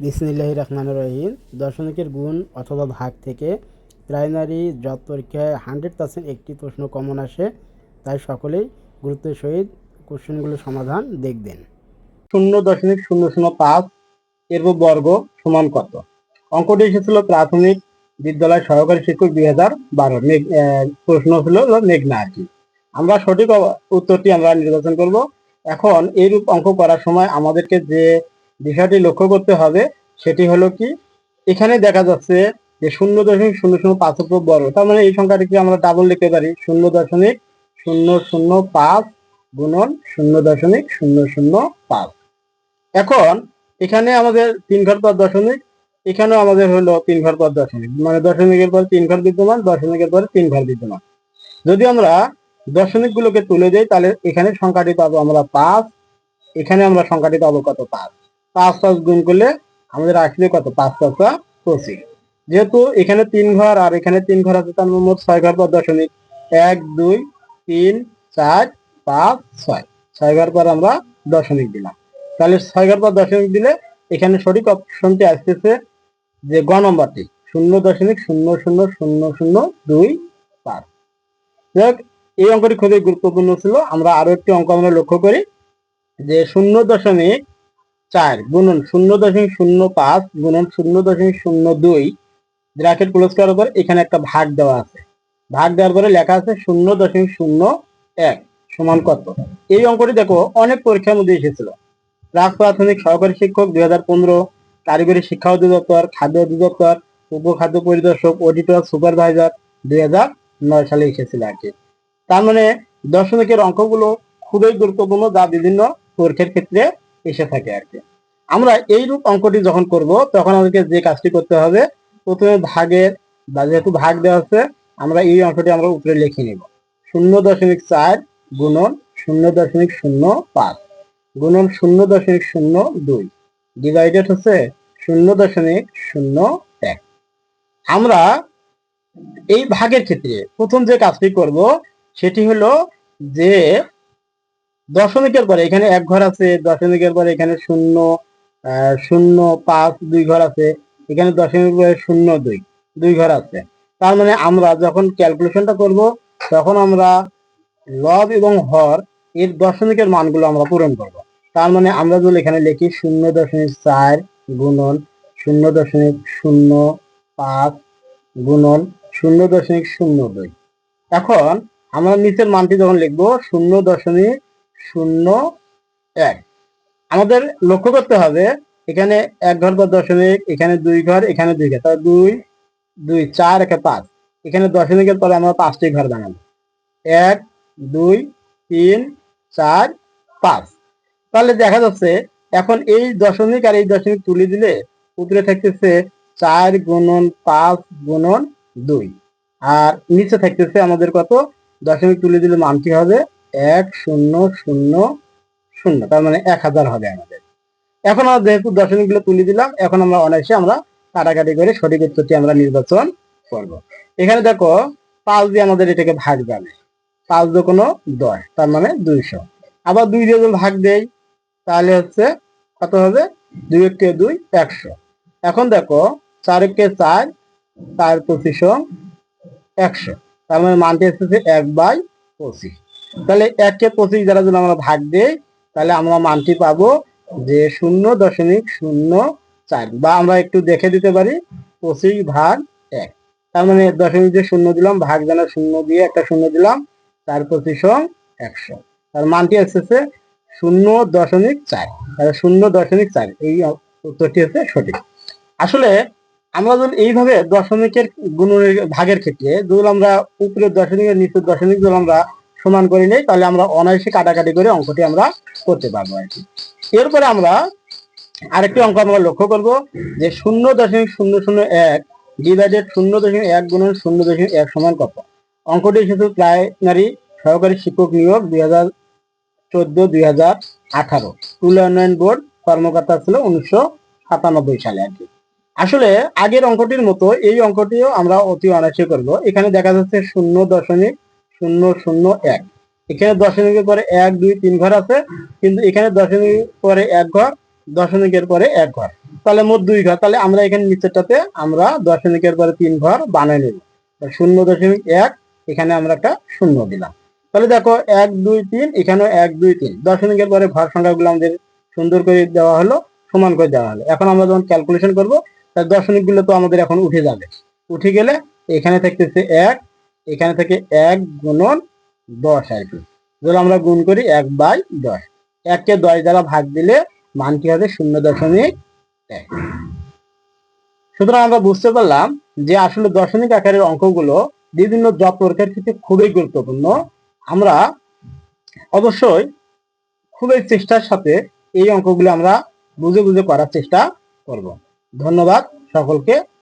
বিসমিল্লাহির রহমানির রহিম। দশমিকের গুণ অথবা ভাগ থেকে প্রাইমারি জব পরীক্ষায় 100% একটি প্রশ্ন কমন আসে, তাই সকলেই গুরুত্বের সহিত কোশ্চেনগুলোর সমাধান দেখবেন। 0.005 এর বর্গ সমান কত? অঙ্কটি এসেছিল প্রাথমিক বিদ্যালয় সহকারী শিক্ষক 2012। প্রশ্ন ছিল মেঘনা আর কি। আমরা সঠিক উত্তরটি আমরা নির্বাচন করব। এখন এইরূপ অঙ্ক করার সময় আমাদেরকে যে বিষয়টি লক্ষ্য করতে হবে সেটি হলো কি, এখানে দেখা যাচ্ছে যে 0.005 বর্গ, তার মানে এই সংখ্যাটিকে আমরা ডাবল লিখতে পারি 0.005 গুণন 0.005। এখন এখানে আমাদের 3 ঘর পর দশমিক, এখানেও আমাদের হলো 3 ঘর পর দশমিক, মানে দশমিকের পর 3 ঘর বিদ্যমান, দশমিকের পরে 3 ঘর বিদ্যমান। যদি আমরা দশমিক গুলোকে তুলে দেই তাহলে এখানে সংখ্যাটি পাবো আমরা 5, এখানে আমরা সংখ্যাটি পাবো কত? 5। 5 গুণ করলে আমাদের আসবে কত? 5 5 25। যেহেতু এখানে 3 ঘর আর এখানে 3 ঘর আছে, তার মোট 6 ঘর পর দশমিক। 1 2 3 4 5 6, 6 ঘর পর আমরা দশমিক দিলাম। তাহলে 6 ঘর পর দশমিক দিলে এখানে সঠিক অপশনটি আসতেছে যে গ নম্বরটি 0.0000025। এই অঙ্কটি খুবই গুরুত্বপূর্ণ ছিল। আমরা আরো একটি অঙ্ক আমরা লক্ষ্য করি যে 0.4 গুণন 0.05 গুণন 0.02 ব্র্যাকেট ক্লোজ করার পর এখানে একটা ভাগ দেওয়া আছে। ভাগ দেওয়ার পরে লেখা আছে 0.01 সমান কত? এই অঙ্কটি দেখো অনেক পরীক্ষার মধ্যে এসেছিল। প্রাথমিক সহকারী শিক্ষক 2015, কারিগরি শিক্ষা অধিদপ্তর, খাদ্য অধিদপ্তর, উপখাদ্য পরিদর্শক, অডিটর, সুপারভাইজার 2009 সালে এসেছিল আর কি। তার মানে দশমিকের অঙ্কগুলো খুবই গুরুত্বপূর্ণ, যা বিভিন্ন পরীক্ষার ক্ষেত্রে এসে থাকে আর কি। আমরা এইরূপ অঙ্কটি যখন করব তখন আমাদেরকে যে কাজটি করতে হবে, প্রথমে ভাগের বা যেহেতু ভাগ দেওয়া আছে, আমরা এই অঙ্কটি আমরা উপরে লিখে নিব 0.4 গুণন 0.05 গুণন 0.02 ডিভাইডেড হচ্ছে 0.01। আমরা এই ভাগের ক্ষেত্রে প্রথম যে কাজটি করব সেটি হলো যে দশমিকের পরে এখানে 1 ঘর আছে, দশমিকের পরে এখানে 0.05 2 ঘর আছে, এখানে দশমিকের পরে 0.2 2 ঘর আছে। তার মানে আমরা যখন ক্যালকুলেশনটা করব তখন আমরা লব এবং হর এর দশমিকের মানগুলো আমরা পূরণ করব। তার মানে আমরা যদি এখানে লিখি 0.4 গুণন 0.05 গুণন 0.02। এখন আমরা নিচের মানটি যখন লিখবো 0.01, আমাদের লক্ষ্য করতে হবে এখানে 1 ঘর পর দশমিক, এখানে 2 ঘর, এখানে 2 ঘর, তাহলে 2 2 4 1 5, এখানে দশমিকের পরে আমরা 5টি ঘর বানাবো 1 2 3 4 5। তাহলে দেখা যাচ্ছে এখন এই দশমিক আর এই দশমিক তুলে দিলে উত্তরে থাকতেছে 4 গুণন 5 গুণন 2, আর নিচে থাকতেছে আমাদের কত? দশমিক তুলে দিলে মানটি হবে 1000, তার মানে 1000 হবে আমাদের। এখন আমরা যেহেতু দশমিক গুলো তুলে দিলাম, এখন আমরা অনায়াসে আমরা কাটাকাটি করে সঠিক উত্তরটি আমরা নির্বাচন করব। এখানে দেখো 5 দিয়ে আমাদের এটাকে ভাগ যাবে, 5 দুগুণ 10, তার মানে 200। আবার 2 দিয়ে যদি ভাগ দেই তাহলে হচ্ছে কত হবে? 2 × 2 100। এখন দেখো 4 × 4 4 25 100, তার মানে মানটি আসছে 1/25। তাহলে 1 কে 25 দ্বারা যদি আমরা ভাগ দেই তাহলে আমরা মানটি পাবো যে 0.04, বা আমরা একটু দেখে দিতে পারি 25/1। তার মানে দশমিক দিয়ে 0 দিলাম, ভাগ জানা 0 দিয়ে একটা 0 দিলাম, 4 25 100, তার মানটি আসছে 0.4। তাহলে 0.4 এই উত্তরটি হচ্ছে সঠিক। আসলে আমরা যদি এইভাবে দশমিকের গুণনের ভাগের ক্ষেত্রে যদি আমরা উপরের দশমিকের নিচের দশমিক যদি আমরা সমান করে নেই তাহলে আমরা অনায়াসে কাটাকাটি করে অঙ্কটি আমরা করতে পারবো আর কি। এরপরে আমরা আরেকটি অঙ্ক আমরা লক্ষ্য করব যে 0.001 ডিভাইডেড 0.1 গুণন 0.1 সমান কত? অঙ্কটি এসেছে প্রাইমারি সহকারী শিক্ষক নিয়োগ 2014-2018, স্কুল উন্নয়ন বোর্ড, কর্মকর্তা ছিল 1997 সালে আর কি। আসলে আগের অঙ্কটির মতো এই অঙ্কটিও আমরা অতি অনায়াসে করব। এখানে দেখা যাচ্ছে 0.001, এখানে দশমিকের পরে 1 2 3 ঘর আছে, কিন্তু এখানে দশমিকের পরে 1 ঘর, দশমিকের পরে 1 ঘর, তাহলে মোট 2 ঘর। তাহলে আমরা এখানে নিচেরটাতে আমরা দশমিকের পরে 3 ঘর বানিয়ে নেব। 0.1, এখানে আমরা একটা শূন্য দিলাম। তাহলে দেখো 1 2 3, এখানেও 1 2 3, দশমিকের পরে ঘর সংখ্যাগুলো আমাদের সুন্দর করে দেওয়া হলো, সমান করে দেওয়া হলো। এখন আমরা যখন ক্যালকুলেশন করব, তার দশমিকগুলো তো আমাদের এখন উঠে যাবে। উঠে গেলে এখানে থাকতেছে 1, এখানে থেকে 1 গুণন 10 আর কি। যদি আমরা গুণ করি 1/10, 1 কে 10 দ্বারা ভাগ দিলে মানটি হবে 0.1। সুতরাং আমরা বুঝতে পারলাম যে আসলে দশমিক আকারের অঙ্কগুলো বিভিন্ন জব পরীক্ষার ক্ষেত্রে খুবই গুরুত্বপূর্ণ। আমরা অবশ্যই খুবই চেষ্টার সাথে এই অঙ্কগুলো আমরা বুঝে বুঝে করার চেষ্টা করব। ধন্যবাদ সকলকে।